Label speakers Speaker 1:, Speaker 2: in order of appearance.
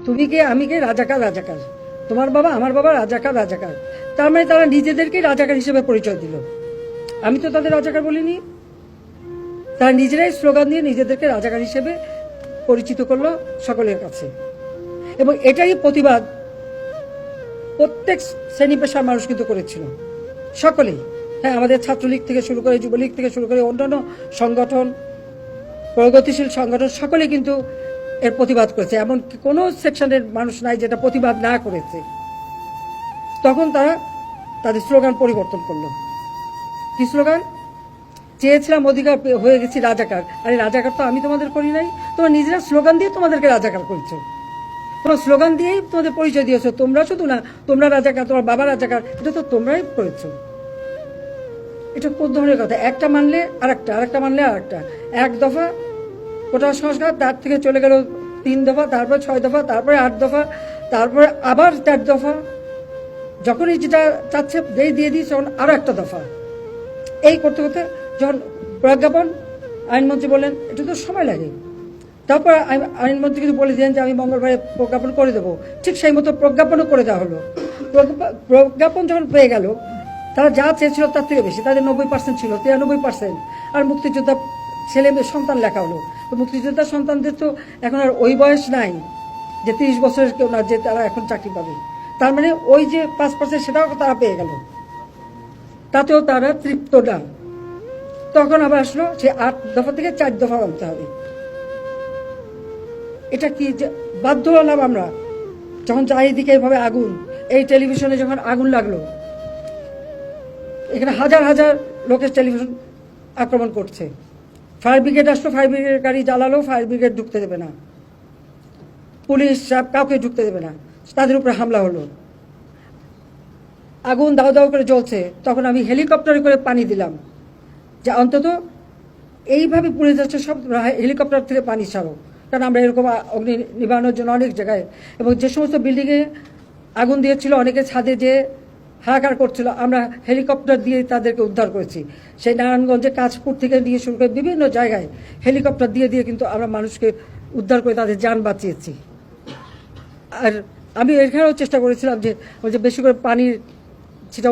Speaker 1: তুমি কে আমি কে, রাজাকার রাজাকার, তোমার বাবা আমার বাবা রাজাকার রাজাকার। তার মানে তারা নিজেদেরকেই রাজাকার হিসেবে পরিচয় দিল। আমি তো তাদের রাজাকার বলিনি। তারা নিজেরাই স্লোগান দিয়ে নিজেদেরকে রাজাকার হিসেবে পরিচিত করলো সকলের কাছে। এবং এটাই প্রতিবাদ প্রত্যেক শ্রেণী পেশার মানুষ কিন্তু করেছিল, সকলেই। হ্যাঁ, আমাদের ছাত্রলীগ থেকে শুরু করে, যুবলীগ থেকে শুরু করে অন্যান্য সংগঠন, প্রগতিশীল সংগঠন সকলে কিন্তু এর প্রতিবাদ করেছে। এমন কোনো সেকশনের মানুষ নাই যেটা প্রতিবাদ না করেছে। তখন তারা তাদের স্লোগান পরিবর্তন করলো। কি স্লোগান? চেয়েছিলাম অধিকার, হয়ে গেছি রাজাকার। আরে রাজাকার তো আমি তোমাদের করি নাই, তোমরা নিজেরা স্লোগান দিয়ে তোমাদেরকে রাজাকার করেছো। তোমরা স্লোগান দিয়েই তোমাদের পরিচয় দিয়েছো। তোমরা শুধু না, তোমরা রাজাকার, তোমার বাবা রাজাকার, এটা তো তোমরাই করেছো। এটা কোন ধরনের কথা? একটা মানলে আরেকটা, আরেকটা মানলে আরেকটা। এক দফা কোটা সংস্কার, তার থেকে চলে গেল 3 দফা, তারপরে 6 দফা, তারপরে 8 দফা, তারপরে আবার 4 দফা। যখনই যেটা চাচ্ছে দিয়ে দিয়েছে, তখন আরো একটা দফা। এই করতে করতে যখন প্রজ্ঞাপন, আইনমন্ত্রী বলেন এটা তো সময় লাগে। তারপর আইনমন্ত্রী কিন্তু বলে দিলেন যে আমি মঙ্গলবারে প্রজ্ঞাপন করে দেবো। ঠিক সেই মতো প্রজ্ঞাপনও করে দেওয়া হলো। প্রজ্ঞাপন যখন পেয়ে গেল, তারা যা চেয়েছিল তার থেকে বেশি, তাদের 90% ছিল, 93%। আর মুক্তিযোদ্ধা ছেলে মেয়ে সন্তান লেখা হলো। তো মুক্তিযোদ্ধার সন্তানদের তো এখন আর ওই বয়স নাই যে 30 বছরের কেউ না, যে তারা এখন চাকরি পাবে। তার মানে ওই যে 5% সেটাও তারা পেয়ে গেল, তাতেও তারা তৃপ্ত না। তখন আবার আসলো সে 8 দফা থেকে 4 দফা আনতে হবে। এটা কি বাধ্য হলাম আমরা? যখন চারিদিকে এভাবে আগুন, এই টেলিভিশনে যখন আগুন লাগলো, এখানে হাজার হাজার লোকের টেলিভিশন আক্রমণ করছে। ফায়ার ব্রিগেড আসলো, ফায়ার ব্রিগেড গাড়ি জ্বালালো, ফায়ার ব্রিগেড ঢুকতে দেবে না, পুলিশ কাউকে ঢুকতে দেবে না, তাদের উপরে হামলা হলো। আগুন দাও দাও করে জ্বলছে, তখন আমি হেলিকপ্টারে করে পানি দিলাম যে অন্তত এইভাবে পুড়ে যাচ্ছে, সব হেলিকপ্টার থেকে পানি ছাড়ো। কারণ আমরা এরকম অগ্নি নিবারণের জন্য অনেক জায়গায়, এবং যে সমস্ত বিল্ডিংয়ে আগুন দিয়েছিল, অনেকে ছাদে যে হাহাকার করছিল, আমরা হেলিকপ্টার দিয়ে তাদেরকে উদ্ধার করেছি। সেই নারায়ণগঞ্জে কাঁচপুর থেকে নিয়ে শুরু করে বিভিন্ন জায়গায় হেলিকপ্টার দিয়ে দিয়ে কিন্তু আমরা মানুষকে উদ্ধার করে তাদের যান বাঁচিয়েছি। আর আমি এখানেও চেষ্টা করেছিলাম যে বেশি করে পানির ছিটা